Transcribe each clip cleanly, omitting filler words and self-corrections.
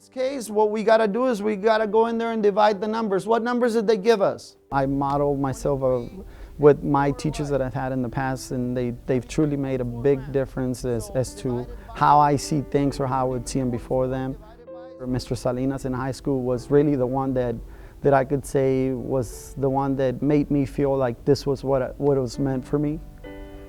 this case, what we got to do is we got to go in there and divide the numbers. What numbers did they give us? I model myself with my teachers that I've had in the past, and they've truly made a big difference as to how I see things or how I would see them before them. Mr. Salinas in high school was really the one that I could say was the one that made me feel like this was what it was meant for me.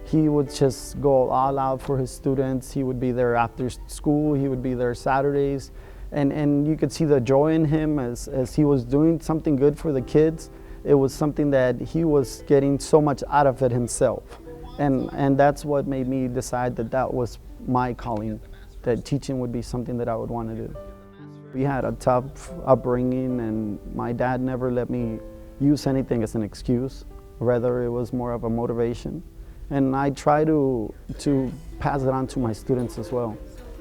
He would just go all out for his students. He would be there after school, he would be there Saturdays, and you could see the joy in him as he was doing something good for the kids. It was something that he was getting so much out of it himself. And that's what made me decide that that was my calling, that teaching would be something that I would want to do. We had a tough upbringing, and my dad never let me use anything as an excuse. Rather, it was more of a motivation. And I try to pass it on to my students as well.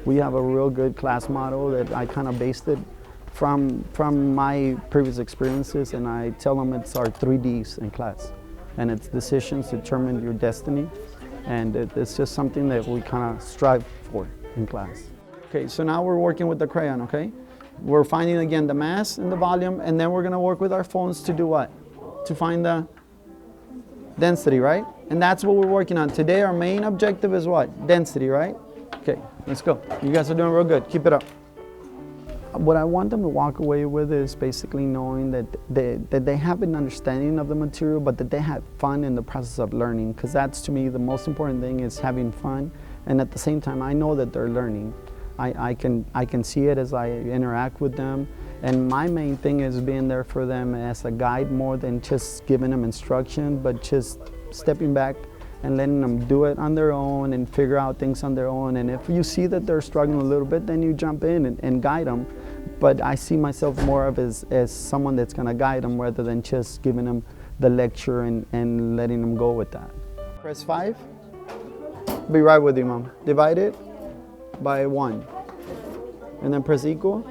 We have a real good class model that I kind of based it from my previous experiences, and I tell them it's our 3Ds in class. And it's decisions determine your destiny, and it's just something that we kind of strive for in class. Okay, so now we're working with the crayon, okay? We're finding again the mass and the volume, and then we're gonna work with our phones to do what? To find the density, right? And that's what we're working on. Today our main objective is what? Density, right? Okay, let's go. You guys are doing real good. Keep it up. What I want them to walk away with is basically knowing that they have an understanding of the material, but that they had fun in the process of learning, because that's, to me, the most important thing is having fun. And at the same time, I know that they're learning. I can see it as I interact with them. And my main thing is being there for them as a guide more than just giving them instruction, but just stepping back and letting them do it on their own and figure out things on their own. And if you see that they're struggling a little bit, then you jump in and guide them. But I see myself more of as someone that's gonna guide them rather than just giving them the lecture and letting them go with that. Press 5. Be right with you, Mom. Divide it by 1. And then press equal.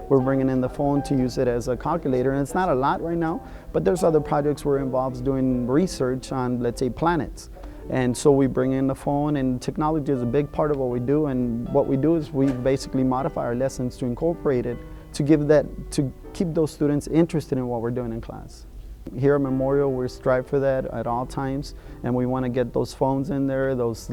We're bringing in the phone to use it as a calculator, and it's not a lot right now, but there's other projects where it involves doing research on, let's say, planets. And so we bring in the phone, and technology is a big part of what we do, and what we do is we basically modify our lessons to incorporate it, to keep those students interested in what we're doing in class. Here at Memorial, we strive for that at all times, and we want to get those phones in there, those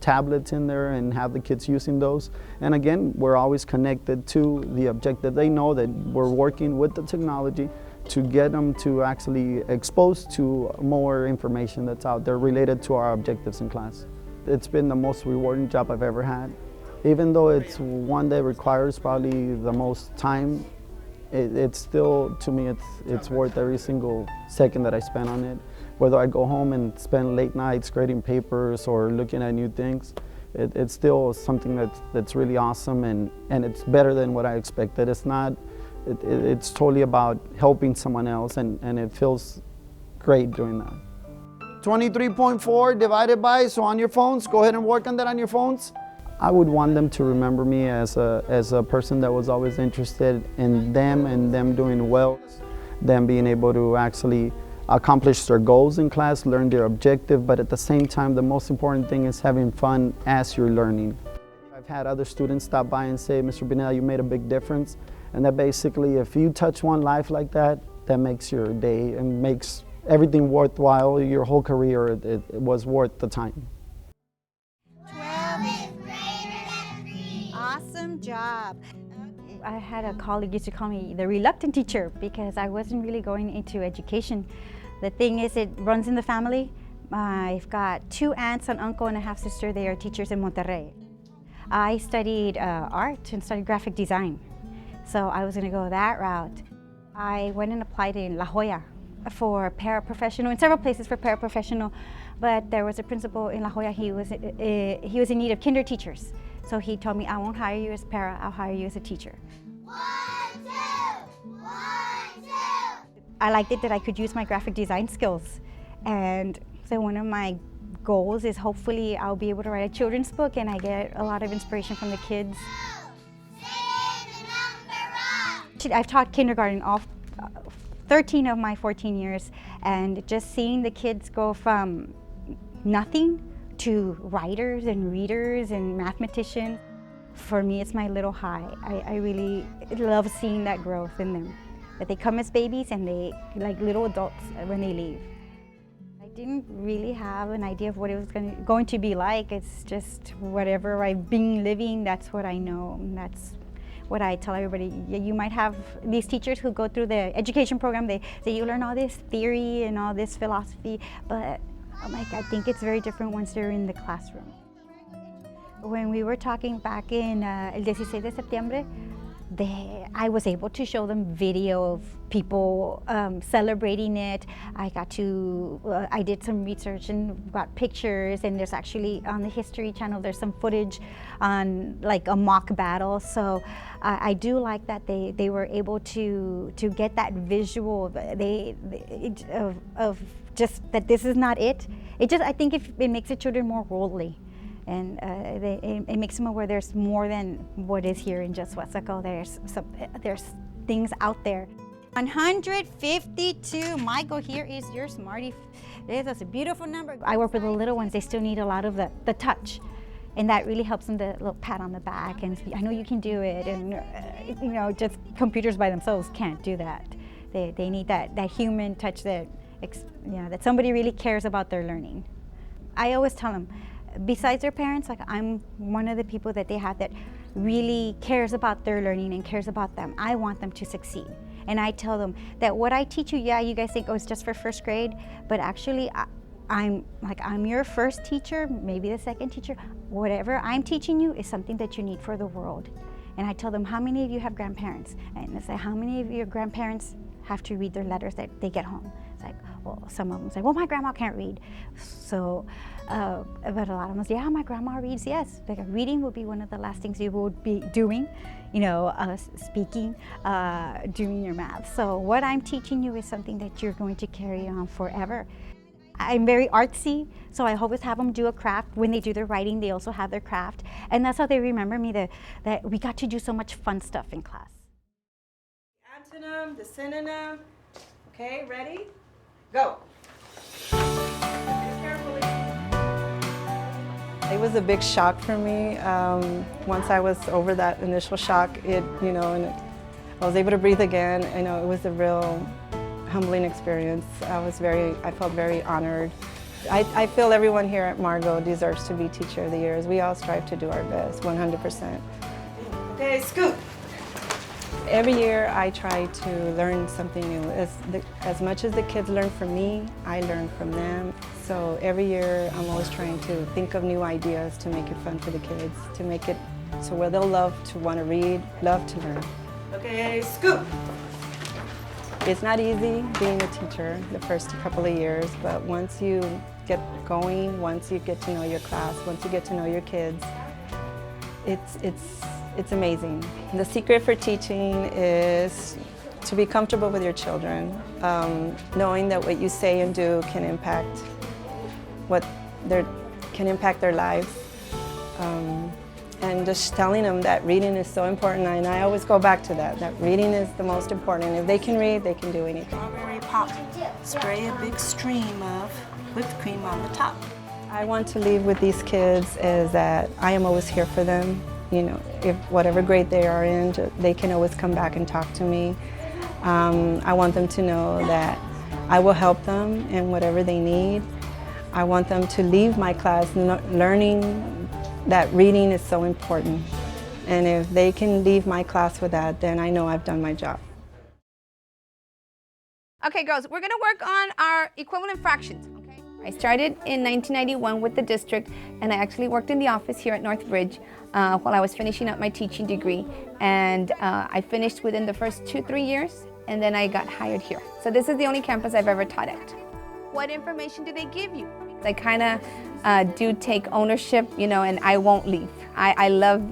tablets in there, and have the kids using those. And again, we're always connected to the objective. They know that we're working with the technology to get them to actually expose to more information that's out there related to our objectives in class. It's been the most rewarding job I've ever had. Even though it's one that requires probably the most time, it's still, to me, it's worth every single second that I spend on it. Whether I go home and spend late nights grading papers or looking at new things, it's still something that's really awesome, and it's better than what I expected. It's totally about helping someone else, and it feels great doing that. 23.4 divided by, so on your phones, go ahead and work on that on your phones. I would want them to remember me as a person that was always interested in them and them doing well, them being able to actually accomplish their goals in class, learn their objective, but at the same time, the most important thing is having fun as you're learning. I've had other students stop by and say, Mr. Binel, you made a big difference. And that basically, if you touch one life like that, that makes your day and makes everything worthwhile. Your whole career, it was worth the time. 12 is greater than 3. Awesome job. I had a colleague used to call me the reluctant teacher because I wasn't really going into education. The thing is, it runs in the family. I've got 2 aunts, an uncle, and a half-sister. They are teachers in Monterrey. I studied art and studied graphic design. So I was going to go that route. I went and applied in La Jolla for paraprofessional, in several places for paraprofessional, but there was a principal in La Jolla, he was in need of kinder teachers. So he told me, I won't hire you as para, I'll hire you as a teacher. 1, 2, 1, 2. I liked it that I could use my graphic design skills. And so one of my goals is hopefully I'll be able to write a children's book, and I get a lot of inspiration from the kids. I've taught kindergarten all 13 of my 14 years, and just seeing the kids go from nothing to writers and readers and mathematicians. for me, it's my little high. I really love seeing that growth in them. That they come as babies and they like little adults when they leave. I didn't really have an idea of what it was going to be like. It's just whatever I've been living, that's what I know. And that's what I tell everybody. You might have these teachers who go through the education program, they say you learn all this theory and all this philosophy, but I think it's very different once they're in the classroom. When we were talking back in el 16 de septiembre, I was able to show them video of people celebrating it. I did some research and got pictures, and there's actually on the History Channel, there's some footage on like a mock battle. So I do like that they were able to get that visual of just that this is not it. I think it makes the children more worldly. And it makes them aware there's more than what is here in just Wetsuckle. There's things out there. 152. Michael, here is your Smartie. That's a beautiful number. I work with the little ones. They still need a lot of the touch. And that really helps them, the little pat on the back. And I know you can do it. And, just computers by themselves can't do that. They need that human touch that somebody really cares about their learning. I always tell them, besides their parents, like I'm one of the people that they have that really cares about their learning and cares about them. I want them to succeed. And I tell them that what I teach you, you guys think, it's just for first grade, but actually I'm your first teacher, maybe the second teacher. Whatever I'm teaching you is something that you need for the world. And I tell them, how many of you have grandparents? And I say, how many of your grandparents have to read their letters that they get home? It's like, well, some of them say, well, my grandma can't read. So, but a lot of them say, yeah, my grandma reads, yes. Like reading would be one of the last things you would be doing, speaking, doing your math. So what I'm teaching you is something that you're going to carry on forever. I'm very artsy, so I always have them do a craft. When they do their writing, they also have their craft. And that's how they remember me, that we got to do so much fun stuff in class. The antonym, the synonym. Okay, ready? Go. Carefully. It was a big shock for me. Once I was over that initial shock, and I was able to breathe again. It was a real humbling experience. I felt very honored. I feel everyone here at Margot deserves to be Teacher of the Year. We all strive to do our best, 100%. Okay, scoop. Every year I try to learn something new. As much as the kids learn from me, I learn from them. So every year I'm always trying to think of new ideas to make it fun for the kids, to make it so where they'll love to want to read, love to learn. Okay, scoop. It's not easy being a teacher the first couple of years, but once you get going, once you get to know your class, once you get to know your kids, it's amazing. The secret for teaching is to be comfortable with your children, knowing that what you say and do can impact their lives, and just telling them that reading is so important. And I always go back to that reading is the most important. If they can read, they can do anything. Strawberry pop. Spray a big stream of whipped cream on the top. I want to leave with these kids is that I am always here for them. If whatever grade they are in, they can always come back and talk to me. I want them to know that I will help them in whatever they need. I want them to leave my class learning that reading is so important. And if they can leave my class with that, then I know I've done my job. Okay, girls, we're gonna work on our equivalent fractions, okay? I started in 1991 with the district, and I actually worked in the office here at Northbridge while I was finishing up my teaching degree. And I finished within the first 2-3 years, and then I got hired here. So this is the only campus I've ever taught at. What information do they give you? I kind of do take ownership, and I won't leave. I love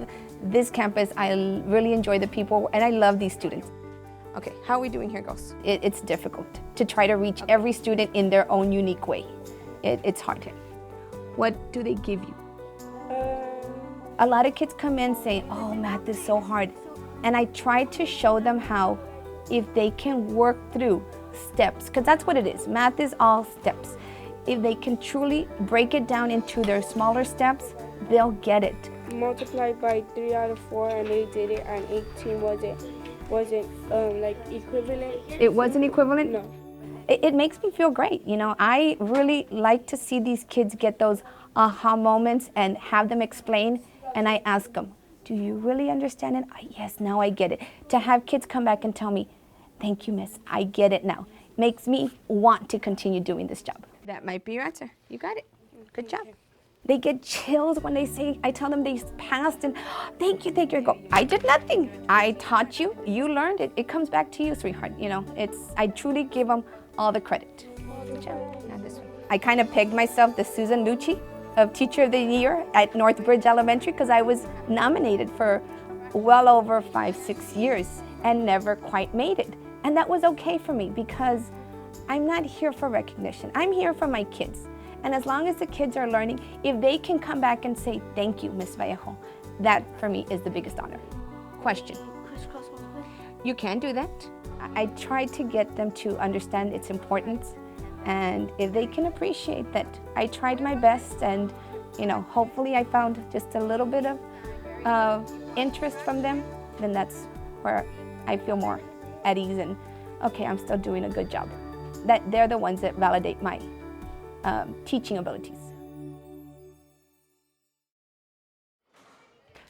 this campus. I really enjoy the people, and I love these students. Okay, how are we doing here, girls? It's difficult to try to reach every student in their own unique way. It's hard. What do they give you? A lot of kids come in saying, oh, math is so hard. And I try to show them how, if they can work through steps, because that's what it is. Math is all steps. If they can truly break it down into their smaller steps, they'll get it. multiplied by 3 out of 4 and they did it, and 18 wasn't like equivalent. It wasn't equivalent? No. It makes me feel great. You know, I really like to see these kids get those aha moments and have them explain, and I ask them, do you really understand it? Yes, now I get it. To have kids come back and tell me, thank you, miss, I get it now, makes me want to continue doing this job. That might be your answer. You got it. Good job. They get chills when they say, I tell them they passed and thank you. I go, I did nothing. I taught you, you learned it. It comes back to you, sweetheart. You know, I truly give them all the credit. Good job. Now this one. I kind of pegged myself the Susan Lucci of Teacher of the Year at Northbridge Elementary because I was nominated for well over 5-6 years and never quite made it. And that was okay for me because I'm not here for recognition. I'm here for my kids. And as long as the kids are learning, if they can come back and say, thank you, Miss Vallejo, that for me is the biggest honor. Question. You can do that. I try to get them to understand its importance. And if they can appreciate that I tried my best and, you know, hopefully I found just a little bit of interest from them, then that's where I feel more at ease and, okay, I'm still doing a good job. That they're the ones that validate my teaching abilities.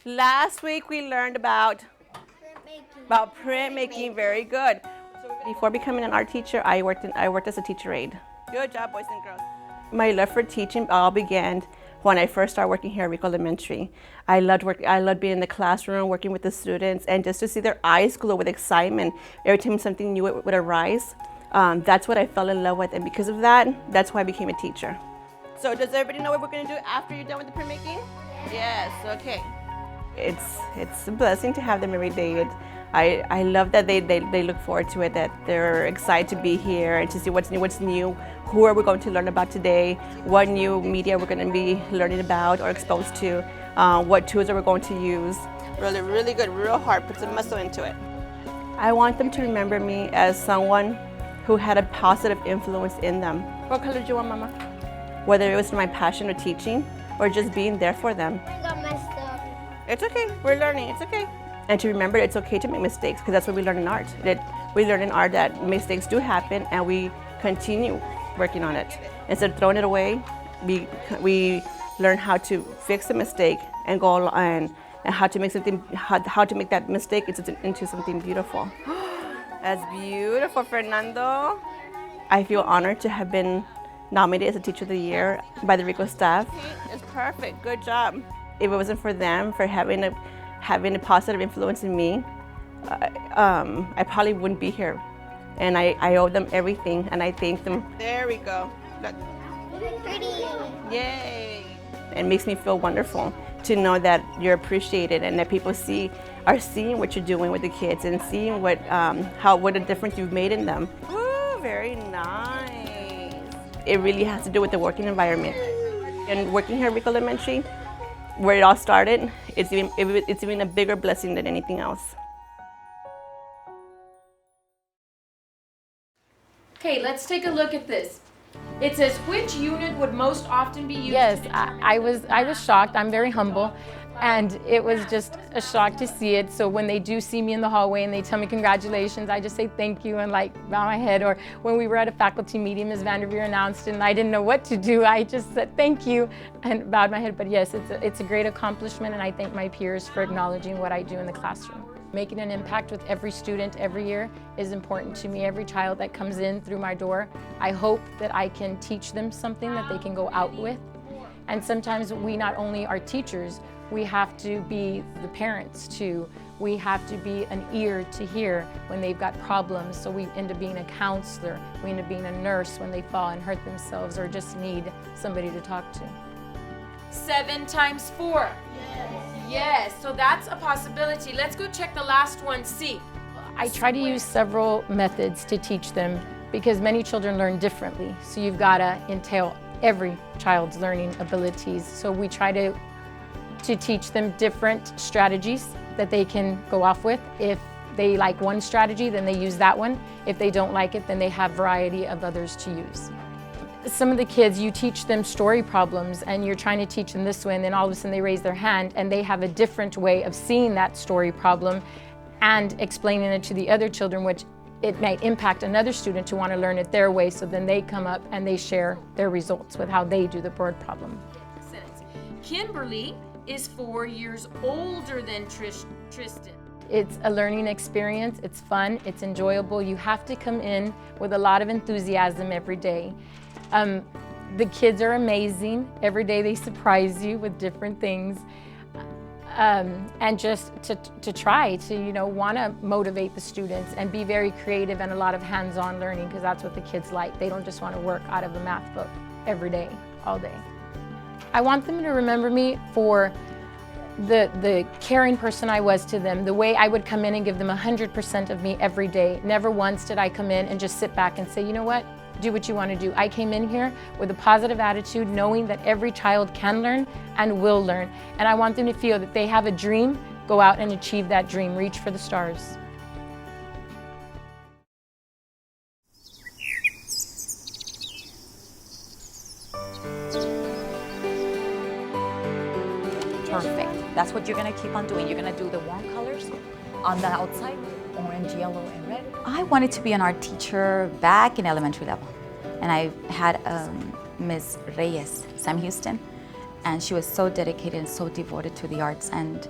Last week we learned about printmaking. Very good. So before becoming an art teacher, I worked as a teacher aide. Good job, boys and girls. My love for teaching all began when I first started working here at Rico Elementary. I loved being in the classroom, working with the students, and just to see their eyes glow with excitement every time something new would arise. That's what I fell in love with, and because of that, that's why I became a teacher. So does everybody know what we're going to do after you're done with the printmaking? Yes, okay. It's a blessing to have them every day. I love that they look forward to it, that they're excited to be here and to see what's new, who are we going to learn about today, what new media we're going to be learning about or exposed to, what tools are we going to use. Really, really good, real hard, put some muscle into it. I want them to remember me as someone who had a positive influence in them. What color do you want, Mama? Whether it was my passion of teaching or just being there for them. I got messed up. It's okay, we're learning, it's okay. And to remember it's okay to make mistakes because that's what we learn in art. We learn in art that mistakes do happen and we continue working on it. Instead of throwing it away, we learn how to fix the mistake and go on and how to make that mistake into something beautiful. That's beautiful, Fernando. I feel honored to have been nominated as a Teacher of the Year by the Rico staff. It's perfect, good job. If it wasn't for them, for having a positive influence in me, I probably wouldn't be here. And I owe them everything, and I thank them. There we go. Look. Pretty. Yay! It makes me feel wonderful to know that you're appreciated and that people are seeing what you're doing with the kids and seeing what a difference you've made in them. Ooh, very nice. It really has to do with the working environment. And working here at Rico Elementary, where it all started, it's even a bigger blessing than anything else. Okay, let's take a look at this. It says, which unit would most often be used? Yes, I was shocked. I'm very humble, and it was just a shock to see it. So when they do see me in the hallway and they tell me congratulations, I just say thank you and like bow my head. Or when we were at a faculty meeting, Ms. Vanderveer announced and I didn't know what to do, I just said thank you and bowed my head. But yes, it's a great accomplishment, and I thank my peers for acknowledging what I do in the classroom. Making an impact with every student every year is important to me. Every child that comes in through my door, I hope that I can teach them something that they can go out with. And sometimes we not only are teachers, we have to be the parents too. We have to be an ear to hear when they've got problems. So we end up being a counselor, we end up being a nurse when they fall and hurt themselves or just need somebody to talk to. 7 times 4. Yes, so that's a possibility. Let's go check the last one, C. I try to use several methods to teach them because many children learn differently. So you've got to entail every child's learning abilities. So we try to teach them different strategies that they can go off with. If they like one strategy, then they use that one. If they don't like it, then they have variety of others to use. some of the kids, you teach them story problems and you're trying to teach them this way, and then all of a sudden they raise their hand and they have a different way of seeing that story problem and explaining it to the other children, which it might impact another student to want to learn it their way, so then they come up and they share their results with how they do the word problem. Kimberly is 4 years older than Tristan. It's a learning experience, it's fun, it's enjoyable. You have to come in with a lot of enthusiasm every day. The kids are amazing. Every day they surprise you with different things. And just to try to, want to motivate the students and be very creative and a lot of hands-on learning, because that's what the kids like. They don't just want to work out of a math book every day, all day. I want them to remember me for the caring person I was to them, the way I would come in and give them 100% of me every day. Never once did I come in and just sit back and say, you know what, do what you want to do. I came in here with a positive attitude, knowing that every child can learn and will learn. And I want them to feel that they have a dream, go out and achieve that dream, reach for the stars. Perfect. That's what you're going to keep on doing. You're going to do the warm colors on the outside, orange, yellow, and red. I wanted to be an art teacher back in elementary level. And I had Miss Reyes, Sam Houston, and she was so dedicated and so devoted to the arts, and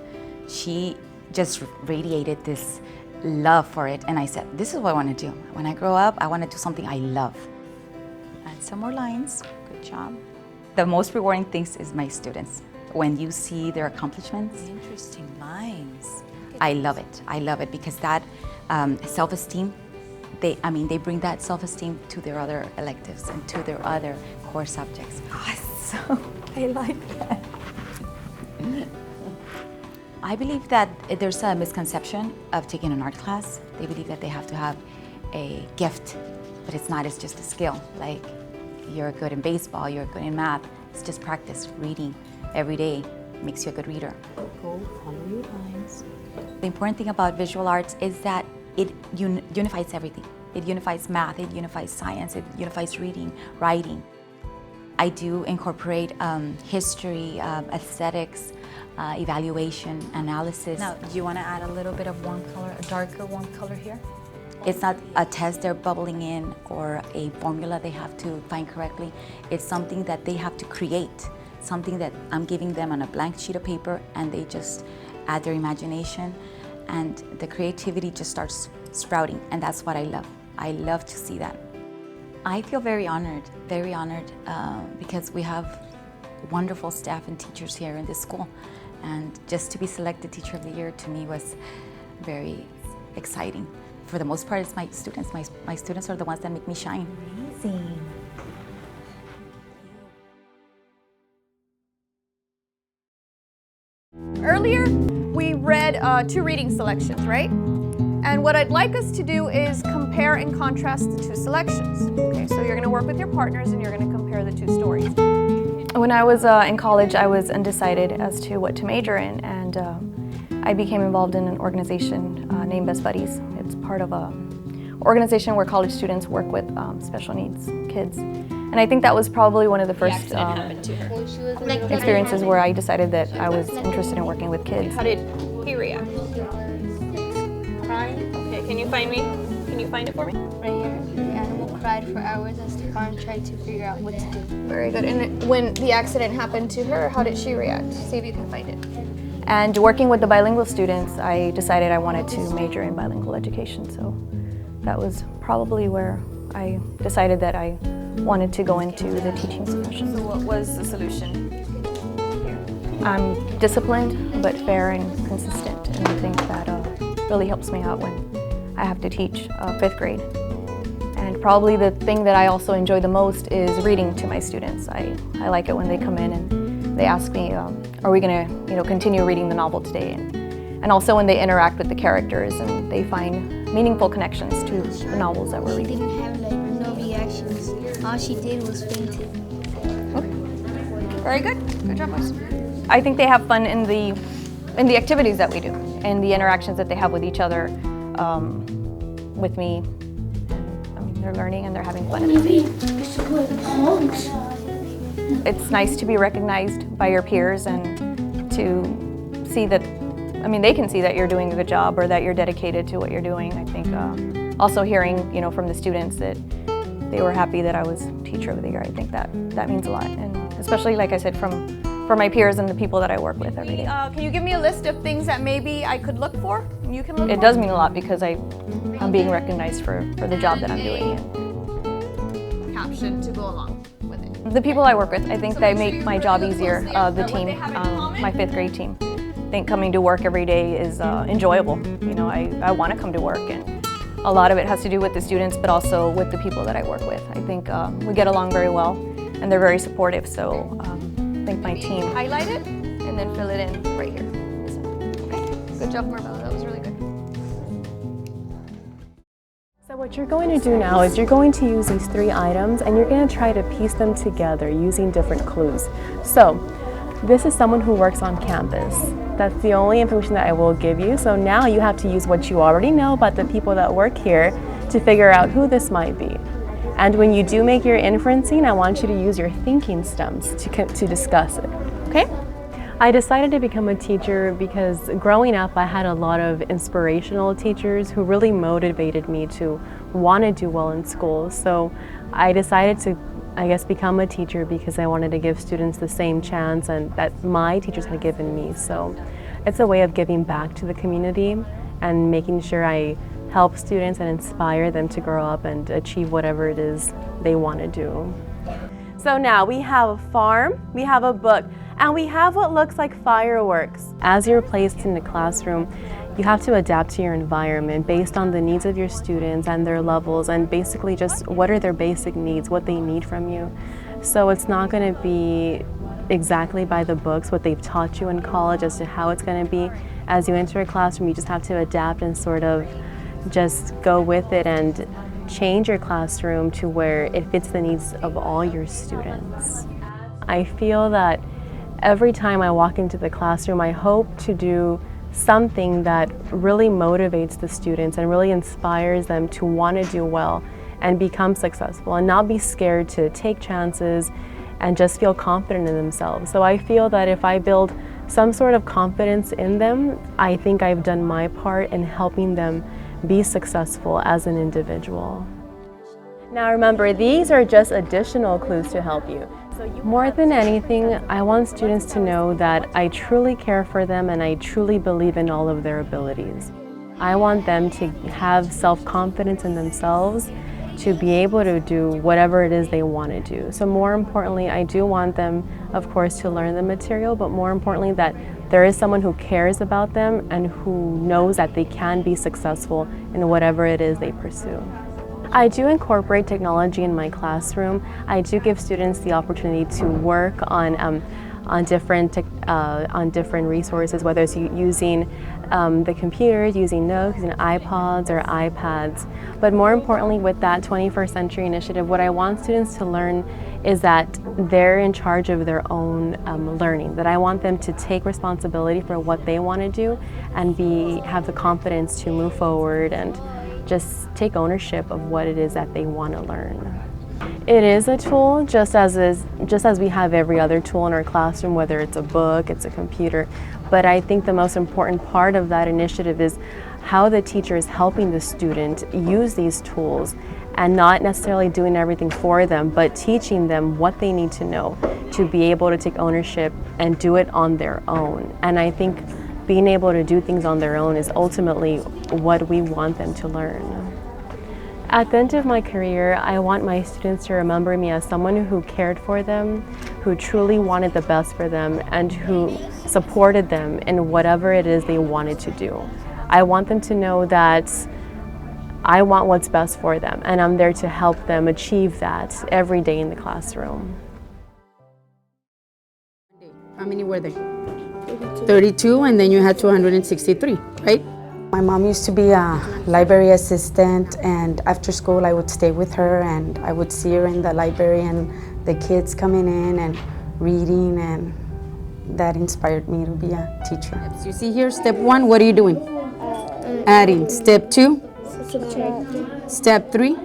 she just radiated this love for it. And I said, this is what I want to do. When I grow up, I want to do something I love. And some more lines. Good job. The most rewarding things is my students. When you see their accomplishments. Interesting lines. I love it. I love it because that self-esteem, they bring that self-esteem to their other electives and to their other core subjects. Awesome. I like that. I believe that there's a misconception of taking an art class. They believe that they have to have a gift, but it's not. It's just a skill. Like, you're good in baseball, you're good in math. It's just practice. Reading every day makes you a good reader. Go follow your lines. The important thing about visual arts is that it unifies everything. It unifies math, it unifies science, it unifies reading, writing. I do incorporate history, aesthetics, evaluation, analysis. Now, do you want to add a little bit of warm color, a darker warm color here? It's not a test they're bubbling in or a formula they have to find correctly. It's something that they have to create, something that I'm giving them on a blank sheet of paper, and they just add their imagination, and the creativity just starts sprouting, and that's what I love. I love to see that. I feel very honored because we have wonderful staff and teachers here in this school, and just to be selected Teacher of the Year to me was very exciting. For the most part, it's my students. My students are the ones that make me shine. Amazing. Earlier, we read 2 reading selections, right? And what I'd like us to do is compare and contrast the 2 selections. Okay, so you're going to work with your partners and you're going to compare the 2 stories. When I was in college, I was undecided as to what to major in, and I became involved in an organization named Best Buddies. It's part of an organization where college students work with special needs kids. And I think that was probably one of the first experiences where I decided that I was interested in working with kids. How did he react? Crying. Okay, can you find me? Can you find it for me? Right here. The animal cried for hours as the car tried to figure out what to do. Very good. And when the accident happened to her, how did she react? See if you can find it. And working with the bilingual students, I decided I wanted to major in bilingual education. So that was probably where I decided that I wanted to go into the teaching profession. So what was the solution? I'm disciplined, but fair and consistent, and I think that really helps me out when I have to teach 5th grade. And probably the thing that I also enjoy the most is reading to my students. I like it when they come in and they ask me, are we going to continue reading the novel today? And also when they interact with the characters and they find meaningful connections to the novels that we're reading. She didn't have no reactions. All she did was fainted. Okay. Very good. Good job, boys. I think they have fun in the activities that we do and the interactions that they have with each other, with me. I mean, they're learning and they're having fun in it. It's nice to be recognized by your peers and to see that, I mean, they can see that you're doing a good job or that you're dedicated to what you're doing. I think also hearing, you know, from the students that they were happy that I was Teacher of the Year, I think that means a lot. And especially, like I said, from my peers and the people that I work with every day. Can you give me a list of things that maybe I could look for and you can look for? It does mean a lot because I'm being recognized for the job that I'm doing. And caption to go along with it. the people I work with, I think they make my job easier. The team, my 5th grade team. I think coming to work every day is enjoyable. You know, I want to come to work, and a lot of it has to do with the students, but also with the people that I work with. I think we get along very well, and they're very supportive. So I think my team. Highlight it and then fill it in right here. Okay. Good job, Marvella. That was really good. So what you're going to do now is you're going to use these 3 items and you're going to try to piece them together using different clues. So this is someone who works on campus. That's the only information that I will give you. So now you have to use what you already know about the people that work here to figure out who this might be. And when you do make your inferencing, I want you to use your thinking stems to discuss it, okay? I decided to become a teacher because growing up I had a lot of inspirational teachers who really motivated me to want to do well in school. So I decided to, I guess, become a teacher because I wanted to give students the same chance and that my teachers had given me. So it's a way of giving back to the community and making sure I help students and inspire them to grow up and achieve whatever it is they want to do. So now we have a farm, we have a book, and we have what looks like fireworks. As you're placed in the classroom, you have to adapt to your environment based on the needs of your students and their levels, and basically just what are their basic needs, what they need from you. So it's not going to be exactly by the books, what they've taught you in college as to how it's going to be. As you enter a classroom, you just have to adapt and sort of just go with it and change your classroom to where it fits the needs of all your students. I feel that every time I walk into the classroom, I hope to do something that really motivates the students and really inspires them to want to do well and become successful and not be scared to take chances and just feel confident in themselves. So I feel that if I build some sort of confidence in them, I think I've done my part in helping them be successful as an individual. Now remember, these are just additional clues to help you. More than anything, I want students to know that I truly care for them and I truly believe in all of their abilities. I want them to have self-confidence in themselves to be able to do whatever it is they want to do. So more importantly, I do want them, of course, to learn the material, but more importantly that there is someone who cares about them and who knows that they can be successful in whatever it is they pursue. I do incorporate technology in my classroom. I do give students the opportunity to work on different resources, whether it's using the computers, using notes, using iPods or iPads. But more importantly, with that 21st Century Initiative, what I want students to learn is that they're in charge of their own learning, that I want them to take responsibility for what they want to do and have the confidence to move forward and just take ownership of what it is that they want to learn. It is a tool, just as we have every other tool in our classroom, whether it's a book, it's a computer. But I think the most important part of that initiative is how the teacher is helping the student use these tools and not necessarily doing everything for them, but teaching them what they need to know to be able to take ownership and do it on their own. And I think being able to do things on their own is ultimately what we want them to learn. At the end of my career, I want my students to remember me as someone who cared for them, who truly wanted the best for them, and who supported them in whatever it is they wanted to do. I want them to know that I want what's best for them, and I'm there to help them achieve that every day in the classroom. How many were there? 32, and then you had 263, right? My mom used to be a library assistant, and after school I would stay with her and I would see her in the library and the kids coming in and reading, and that inspired me to be a teacher. So you see here, step 1, what are you doing? Adding. Step 2? Step 3?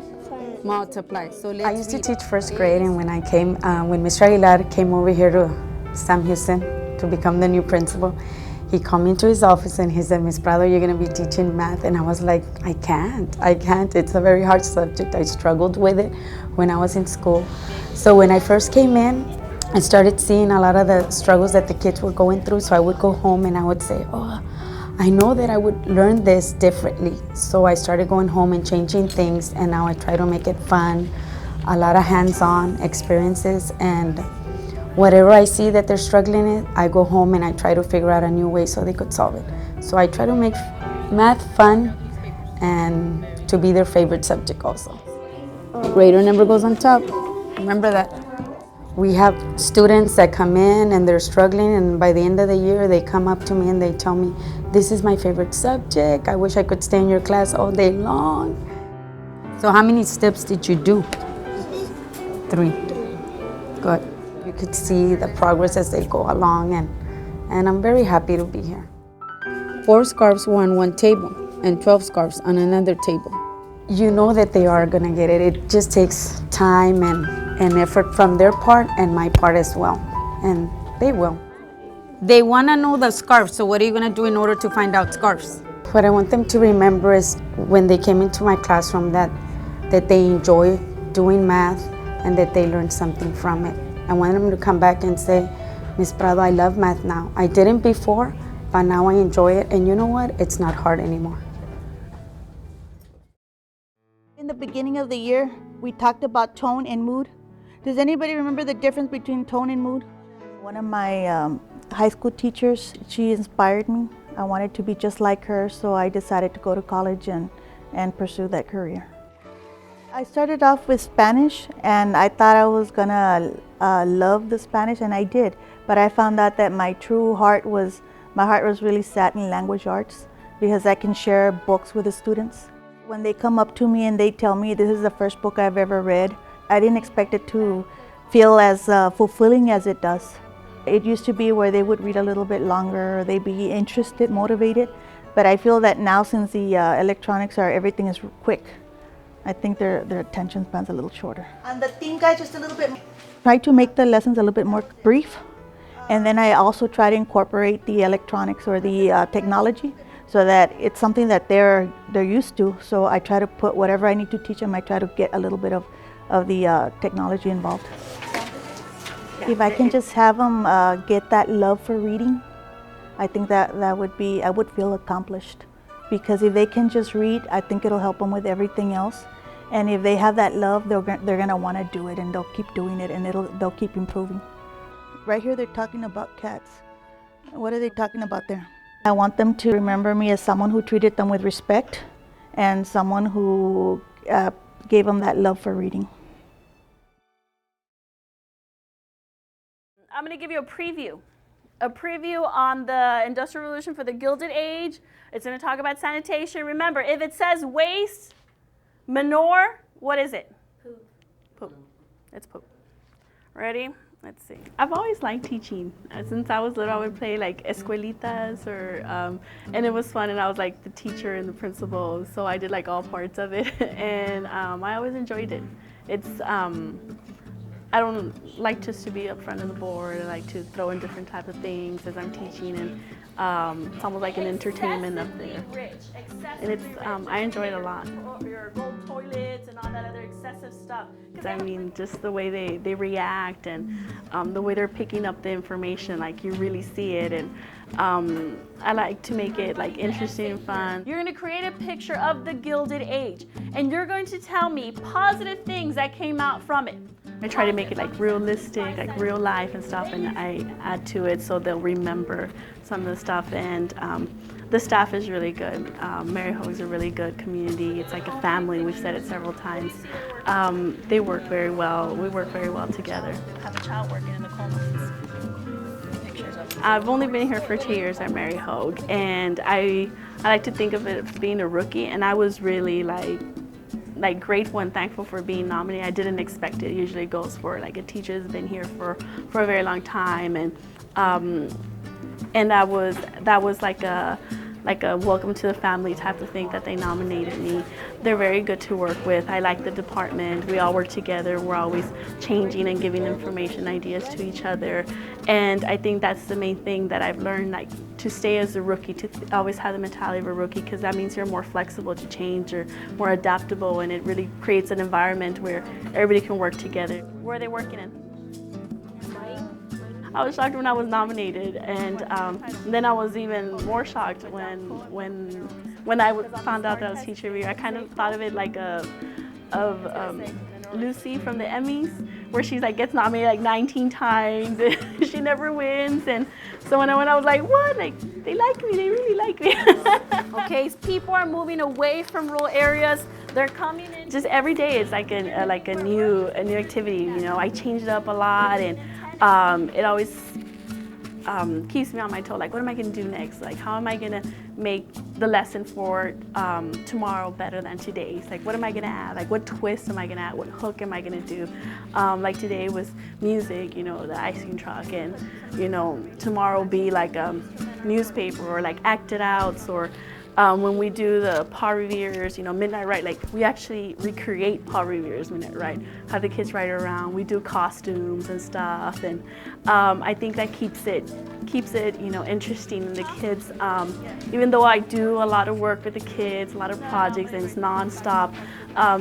multiply. So let's I used to read. teach first grade, and when I came, when Mr. Aguilar came over here to Sam Houston to become the new principal, he called me into his office and he said, Ms. Prado, you're going to be teaching math. And I was like, I can't. It's a very hard subject. I struggled with it when I was in school. So when I first came in, I started seeing a lot of the struggles that the kids were going through. So I would go home and I would say, oh, I know that I would learn this differently. So I started going home and changing things, and now I try to make it fun, a lot of hands-on experiences, and whatever I see that they're struggling in, I go home and I try to figure out a new way so they could solve it. So I try to make math fun and to be their favorite subject also. Greater number goes on top. Remember that. We have students that come in and they're struggling, and by the end of the year they come up to me and they tell me, this is my favorite subject. I wish I could stay in your class all day long. So how many steps did you do? 3. Good. You could see the progress as they go along, and I'm very happy to be here. 4 scarves were on one table and 12 scarves on another table. You know that they are gonna get it. It just takes time and effort from their part and my part as well, and they will. They want to know the scarves, so what are you going to do in order to find out scarves? What I want them to remember is when they came into my classroom that they enjoy doing math and that they learned something from it. I want them to come back and say, Ms. Prado, I love math now. I didn't before, but now I enjoy it, and you know what? It's not hard anymore. In the beginning of the year, we talked about tone and mood. Does anybody remember the difference between tone and mood? One of my high school teachers, she inspired me. I wanted to be just like her, so I decided to go to college and pursue that career. I started off with Spanish, and I thought I was gonna love the Spanish, and I did. But I found out that my heart was really set in language arts, because I can share books with the students. When they come up to me and they tell me this is the first book I've ever read, I didn't expect it to feel as fulfilling as it does. It used to be where they would read a little bit longer, or they'd be interested, motivated. But I feel that now, since the electronics everything is quick, I think their attention span's a little shorter. And the theme guide, just a little bit. Try to make the lessons a little bit more brief. And then I also try to incorporate the electronics or the technology, so that it's something that they're used to. So I try to put whatever I need to teach them, I try to get a little bit of the technology involved. If I can just have them get that love for reading, I think that I would feel accomplished. Because if they can just read, I think it'll help them with everything else. And if they have that love, they're gonna want to do it, and they'll keep doing it, and they'll keep improving. Right here, they're talking about cats. What are they talking about there? I want them to remember me as someone who treated them with respect and someone who gave them that love for reading. I'm going to give you a preview on the Industrial Revolution for the Gilded Age. It's going to talk about sanitation. Remember, if it says waste, manure, what is it? Poop. Poop. It's poop. Ready? Let's see. I've always liked teaching. Since I was little, I would play like escuelitas, and it was fun, and I was like the teacher and the principal, so I did like all parts of it, and I always enjoyed it. It's I don't like just to be up front of the board. I like to throw in different types of things as I'm teaching, and it's almost like an entertainment up there. And it's I enjoy it a lot. Your gold toilets and all that other excessive stuff. I mean, just the way they react, and the way they're picking up the information, like you really see it. And I like to make it like interesting and fun. You're going to create a picture of the Gilded Age, and you're going to tell me positive things that came out from it. I try to make it like realistic, like real life and stuff, and I add to it so they'll remember some of the stuff. And the staff is really good. Mary Hogue's a really good community. It's like a family. We've said it several times. They work very well. We work very well together. I have a child working in the coal mines. I've only been here for 2 years at Mary Hogue, and I like to think of it as being a rookie, and I was really like grateful and thankful for being nominated. I didn't expect it. Usually it goes for like a teacher who's been here for a very long time, and that was like a like a welcome to the family type of thing that they nominated me. They're very good to work with. I like the department. We all work together. We're always changing and giving information, ideas to each other. And I think that's the main thing that I've learned, like to stay as a rookie, to always have the mentality of a rookie, because that means you're more flexible to change or more adaptable, and it really creates an environment where everybody can work together. Where are they working in? I was shocked when I was nominated, and then I was even more shocked when I found out that I was Teacher of the Year. I kind of thought of it like Lucy from the Emmys, where she's like gets nominated like 19 times and she never wins. And so when I went, I was like, what? Like, they like me, they really like me. Okay, so people are moving away from rural areas. They're coming in. Just every day it's like a new activity. You know, I change it up a lot, and it always keeps me on my toe. Like, what am I going to do next? Like, how am I going to make the lesson for tomorrow better than today's? Like, what am I going to add? Like, what twist am I going to add? What hook am I going to do? Like today was music, you know, the icing truck, and you know, tomorrow will be like a newspaper or like acted outs, or when we do the Paul Revere's, you know, Midnight Ride, like we actually recreate Paul Revere's Midnight Ride, have the kids ride around, we do costumes and stuff, and I think that keeps it, you know, interesting. And the kids, even though I do a lot of work with the kids, a lot of projects, and it's nonstop,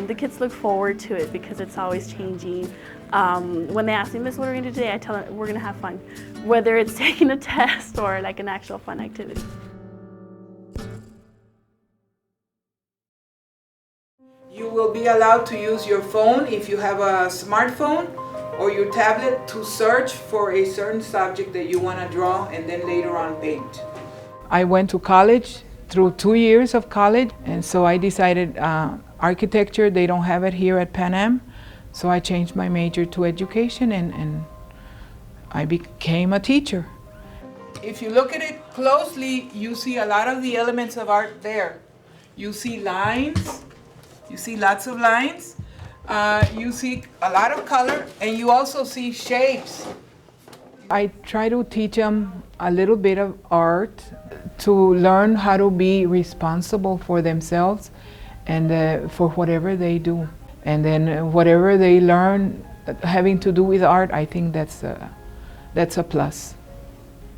the kids look forward to it because it's always changing. When they ask me, Miss, what are we going to do today? I tell them we're going to have fun, whether it's taking a test or like an actual fun activity. You will be allowed to use your phone if you have a smartphone or your tablet to search for a certain subject that you want to draw and then later on paint. I went to college through 2 years of college, and so I decided architecture, they don't have it here at Pan Am, so I changed my major to education, and I became a teacher. If you look at it closely, you see a lot of the elements of art there. You see lines. You see lots of lines, you see a lot of color, and you also see shapes. I try to teach them a little bit of art to learn how to be responsible for themselves and for whatever they do. And then whatever they learn having to do with art, I think that's a plus.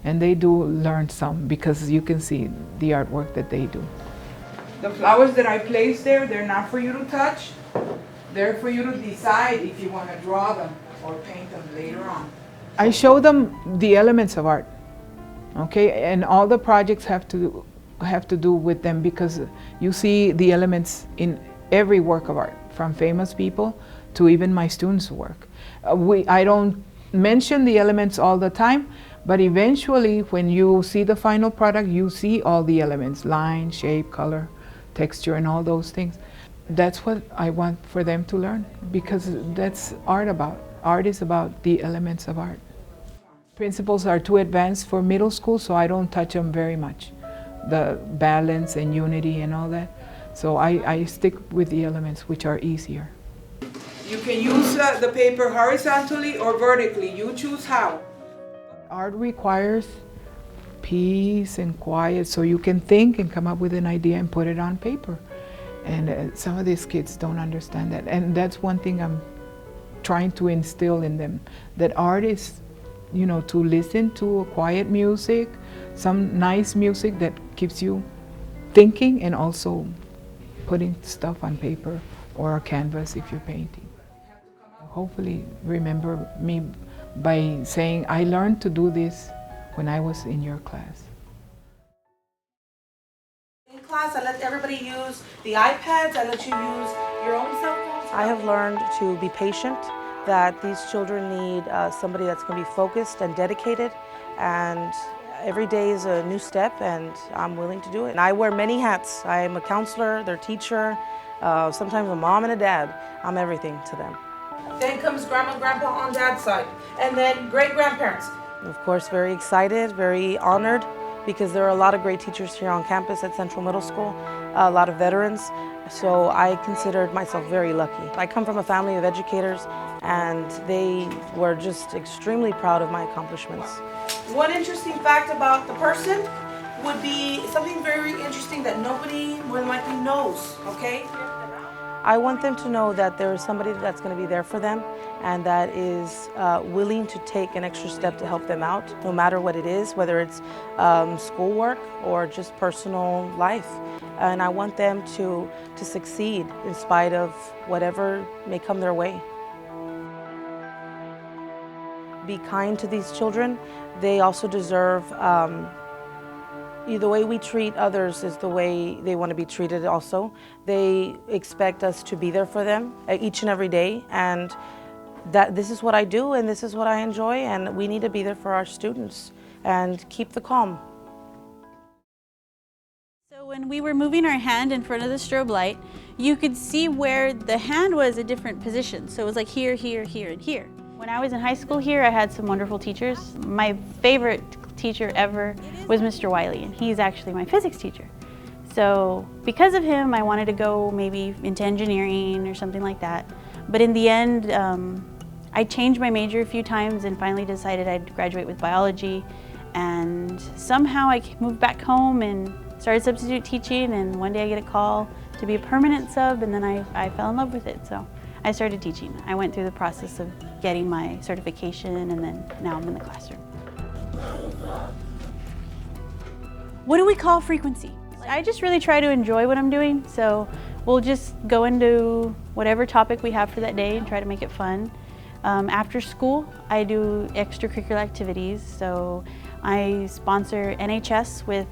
And they do learn some because you can see the artwork that they do. The flowers that I place there, they're not for you to touch. They're for you to decide if you want to draw them or paint them later on. I show them the elements of art, okay? And all the projects have to do with them because you see the elements in every work of art, from famous people to even my students' work. I don't mention the elements all the time, but eventually when you see the final product, you see all the elements, line, shape, color, texture, and all those things. That's what I want for them to learn, because that's art about. Art is about the elements of art. Principles are too advanced for middle school, so I don't touch them very much. The balance and unity and all that. So I stick with the elements, which are easier. You can use the paper horizontally or vertically. You choose how. Art requires peace and quiet, so you can think and come up with an idea and put it on paper. And some of these kids don't understand that. And that's one thing I'm trying to instill in them, that art is, you know, to listen to quiet music, some nice music that keeps you thinking, and also putting stuff on paper or a canvas if you're painting. Hopefully remember me by saying, I learned to do this when I was in your class. In class, I let everybody use the iPads, I let you use your own cell phones. I have learned to be patient, that these children need somebody that's going to be focused and dedicated, and every day is a new step, and I'm willing to do it. And I wear many hats. I'm a counselor, their teacher, sometimes a mom and a dad. I'm everything to them. Then comes grandma and grandpa on dad's side, and then great-grandparents. Of course, very excited, very honored, because there are a lot of great teachers here on campus at Central Middle School, a lot of veterans, so I considered myself very lucky. I come from a family of educators, and they were just extremely proud of my accomplishments. One interesting fact about the person, would be something very interesting that nobody more than likely knows, okay? I want them to know that there is somebody that's going to be there for them and that is willing to take an extra step to help them out, no matter what it is, whether it's schoolwork or just personal life. And I want them to succeed in spite of whatever may come their way. Be kind to these children. They also deserve the way we treat others is the way they want to be treated also. They expect us to be there for them each and every day, and this is what I do and this is what I enjoy, and we need to be there for our students and keep the calm. So when we were moving our hand in front of the strobe light, you could see where the hand was a different position. So it was like here, here, here, and here. When I was in high school here, I had some wonderful teachers. My favorite teacher ever was Mr. Wiley, and he's actually my physics teacher. So because of him, I wanted to go maybe into engineering or something like that. But in the end, I changed my major a few times and finally decided I'd graduate with biology. And somehow I moved back home and started substitute teaching, and one day I get a call to be a permanent sub, and then I fell in love with it. So I started teaching. I went through the process of getting my certification, and then now I'm in the classroom. What do we call frequency? I just really try to enjoy what I'm doing, so we'll just go into whatever topic we have for that day and try to make it fun. After school, I do extracurricular activities, so I sponsor NHS with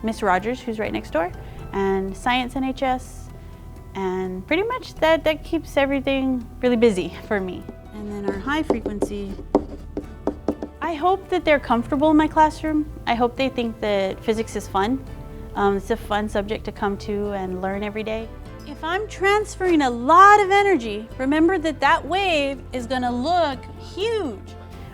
Miss Rogers, who's right next door, and Science NHS, and pretty much that keeps everything really busy for me. And then our high frequency, I hope that they're comfortable in my classroom. I hope they think that physics is fun. It's a fun subject to come to and learn every day. If I'm transferring a lot of energy, remember that wave is going to look huge.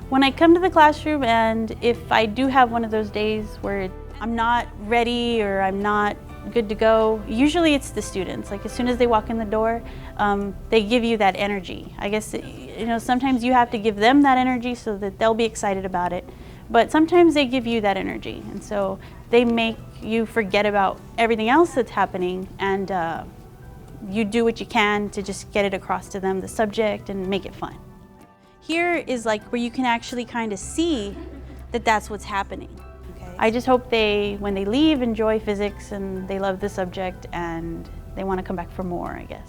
When I come to the classroom, and if I do have one of those days where I'm not ready or I'm not good to go, usually it's the students. Like as soon as they walk in the door, they give you that energy. I guess, sometimes you have to give them that energy so that they'll be excited about it. But sometimes they give you that energy, and so they make you forget about everything else that's happening, and you do what you can to just get it across to them, the subject, and make it fun. Here is like where you can actually kind of see that that's what's happening. Okay. I just hope when they leave, enjoy physics and they love the subject and they want to come back for more, I guess.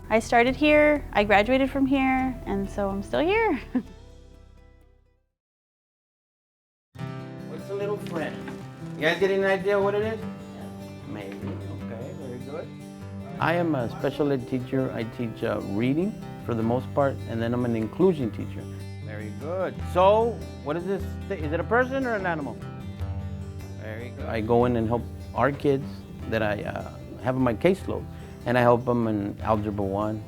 I started here, I graduated from here, and so I'm still here. What's a little friend? You guys getting an idea what it is? Maybe. Okay, very good. I am a special ed teacher. I teach reading for the most part, and then I'm an inclusion teacher. Very good. So, what is this? Is it a person or an animal? Very good. I go in and help our kids that I have on my caseload, and I help them in Algebra 1,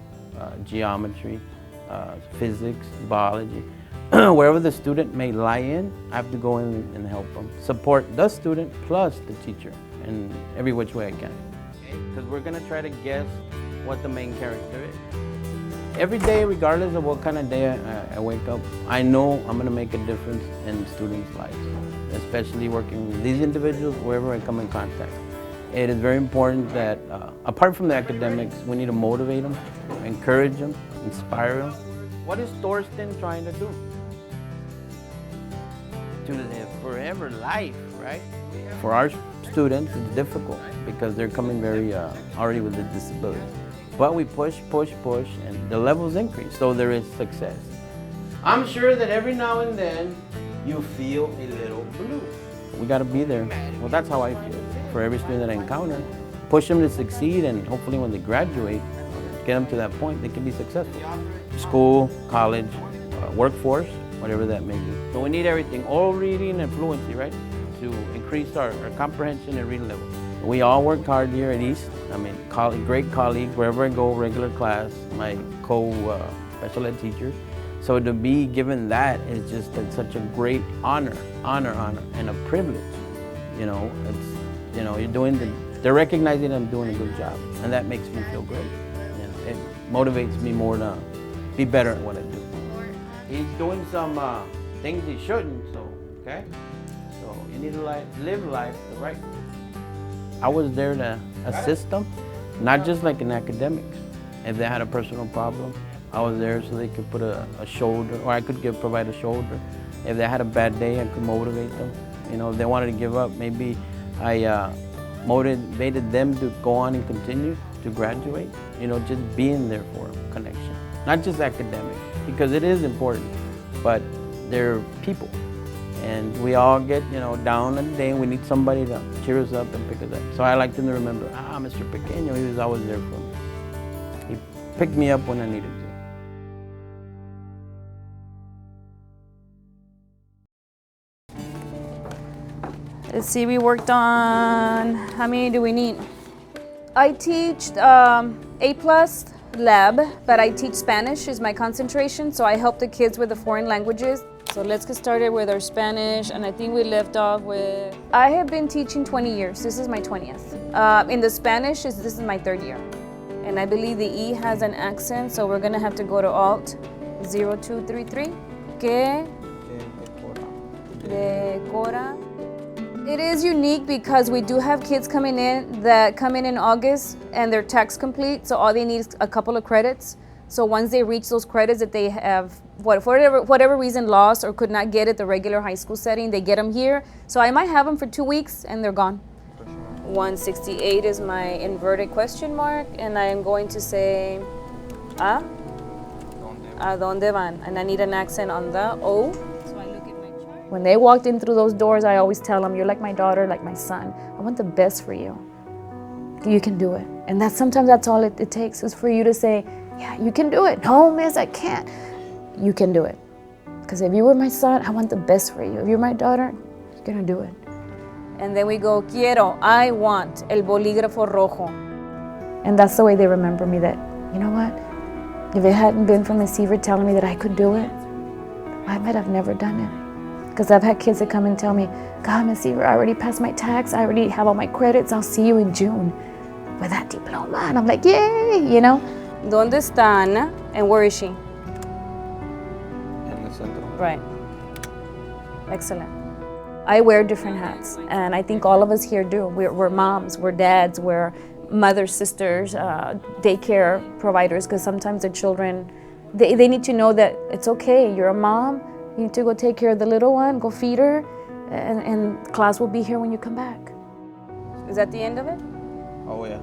geometry, physics, biology. Wherever the student may lie in, I have to go in and help them. Support the student plus the teacher in every which way I can. Because we're going to try to guess what the main character is. Every day, regardless of what kind of day I wake up, I know I'm going to make a difference in students' lives, especially working with these individuals wherever I come in contact. It is very important that, apart from the academics, we need to motivate them, encourage them, inspire them. What is Thorsten trying to do? To live forever life, right? For our students, it's difficult because they're coming very already with a disability. But we push, push, push, and the levels increase, so there is success. I'm sure that every now and then you feel a little blue. We got to be there. Well, that's how I feel for every student that I encounter. Push them to succeed, and hopefully when they graduate, get them to that point, they can be successful. School, college, workforce, whatever that may be. So we need everything, oral reading and fluency, right? To increase our comprehension and reading level. We all work hard here at East. I mean, great colleagues, wherever I go, regular class, my co-special ed teachers. So to be given that is just such a great honor, and a privilege. You know, it's, they're recognizing I'm doing a good job, and that makes me feel great. You know, it motivates me more to be better at what I do. He's doing some things he shouldn't, so, okay? So You need to live life the right way. I was there to assist them, not just like in academics. If they had a personal problem, I was there so they could put a shoulder, or I could provide a shoulder. If they had a bad day, I could motivate them. You know, if they wanted to give up, maybe I motivated them to go on and continue to graduate. You know, just being there for them, connection. Not just academic, because it is important, but they're people. And we all get, you know, down in the day and we need somebody to cheer us up and pick us up. So I like them to remember, Mr. Pequeño, he was always there for me. He picked me up when I needed to. Let's see, we worked on, how many do we need? I teach A+ lab, but I teach Spanish is my concentration, so I help the kids with the foreign languages. So let's get started with our Spanish, and I think we left off with... I have been teaching 20 years. This is my 20th. In the Spanish, this is my 3rd year. And I believe the E has an accent, so we're gonna have to go to Alt 0233. Que decora. It is unique because we do have kids coming in that come in August and they're tax complete, so all they need is a couple of credits. So once they reach those credits that they have, for whatever reason, lost or could not get at the regular high school setting, they get them here. So I might have them for 2 weeks and they're gone. 168 is my inverted question mark, and I am going to say, ¿A dónde van? And I need an accent on the O. So I look at my chart. When they walked in through those doors, I always tell them, you're like my daughter, like my son. I want the best for you. You can do it. And sometimes that's all it takes, is for you to say, yeah, you can do it. No, miss, I can't. You can do it. Because if you were my son, I want the best for you. If you're my daughter, you're going to do it. And then we go, quiero, I want, el bolígrafo rojo. And that's the way they remember me, that, you know what? If it hadn't been for Miss Seaver telling me that I could do it, I might have never done it. Because I've had kids that come and tell me, God, Miss Seaver, I already passed my tax. I already have all my credits. I'll see you in June with that diploma. And I'm like, yay, you know? ¿Dónde está Ana? And where is she? En el centro. Right. Excellent. I wear different hats, and I think all of us here do. We're moms, we're dads, we're mothers, sisters, daycare providers, because sometimes the children, they need to know that it's okay. You're a mom, you need to go take care of the little one, go feed her, and class will be here when you come back. Is that the end of it? Oh, yeah.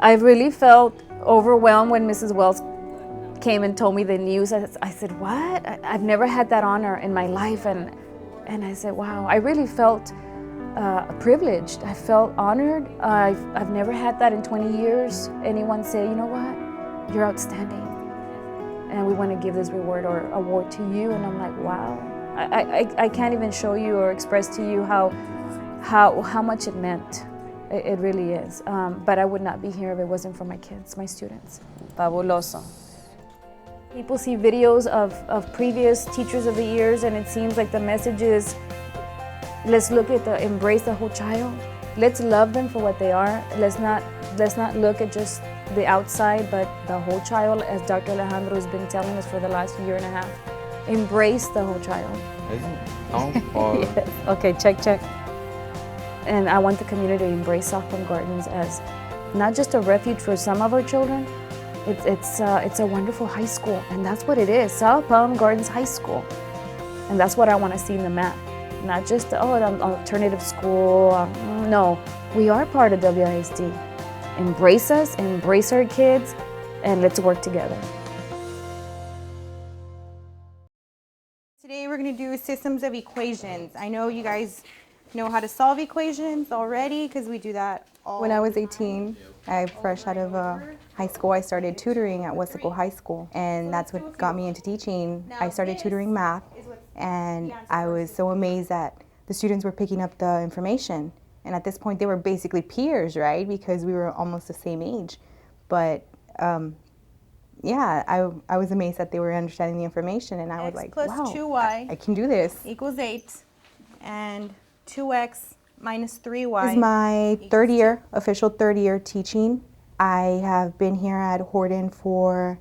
I really felt overwhelmed when Mrs. Wells came and told me the news. I said, what? I've never had that honor in my life. And I said, wow, I really felt privileged. I felt honored. I've never had that in 20 years. Anyone say, you know what? You're outstanding. And we want to give this reward or award to you. And I'm like, wow. I can't even show you or express to you how much it meant. It really is. But I would not be here if it wasn't for my kids, my students. Fabuloso. People see videos of previous teachers of the years, and it seems like the message is, let's look at embrace the whole child. Let's love them for what they are. Let's not look at just the outside, but the whole child, as Dr. Alejandro has been telling us for the last year and a half. Embrace the whole child. Yes. Okay, check. And I want the community to embrace South Palm Gardens as not just a refuge for some of our children. It's a wonderful high school, and that's what it is, South Palm Gardens High School. And that's what I want to see in the map. Not just, an alternative school. No, we are part of WISD. Embrace us, embrace our kids, and let's work together. Today we're going to do systems of equations. I know you guys know how to solve equations already because we do that all When I was 18, fresh out of high school, I started tutoring at Wesco High School, and that's what got me into teaching. I started tutoring math, and I was so amazed that the students were picking up the information. And at this point, they were basically peers, right? Because we were almost the same age. But yeah, I was amazed that they were understanding the information, and I was like, wow, X plus 2y I can do this. equals 8, and 2x minus 3y. This is my official third year teaching. I have been here at Horton for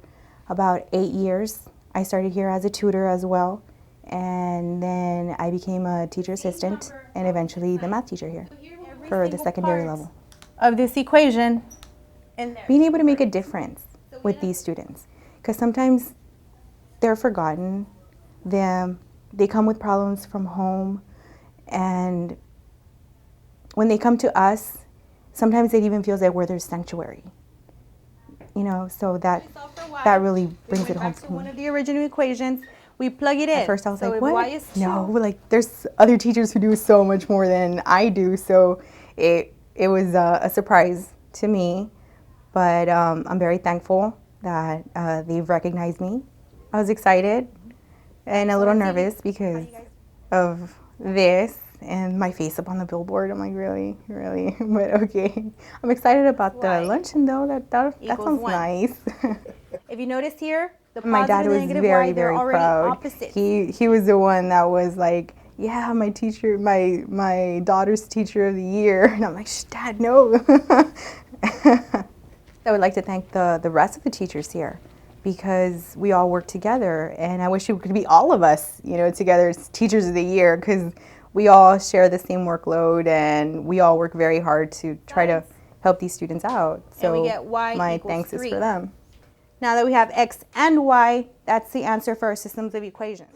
about 8 years. I started here as a tutor as well, And then I became a teacher assistant and eventually the math teacher here for the secondary level. Of this equation, and being able to make a difference with these students. Because sometimes they're forgotten, they come with problems from home, and when they come to us, sometimes it even feels like we're their sanctuary. You know, so that really brings it home for me. One of the original equations, we plug it in. At first I was like, what? No, like there's other teachers who do so much more than I do, so it was a surprise to me, but I'm very thankful that they've recognized me. I was excited and a little nervous because of this and my face up on the billboard. I'm like, really? But okay. I'm excited about the luncheon though. That sounds nice. If you notice here, my dad was very proud. Opposites. He was the one that was like, yeah, my teacher, my daughter's teacher of the year. And I'm like, shh, Dad, no. I would like to thank the rest of the teachers here because we all work together, and I wish it could be all of us, you know, together as teachers of the year, because we all share the same workload and we all work very hard to try to help these students out. So we get y my equals thanks 3. is for them. Now that we have x and y, that's the answer for our systems of equations.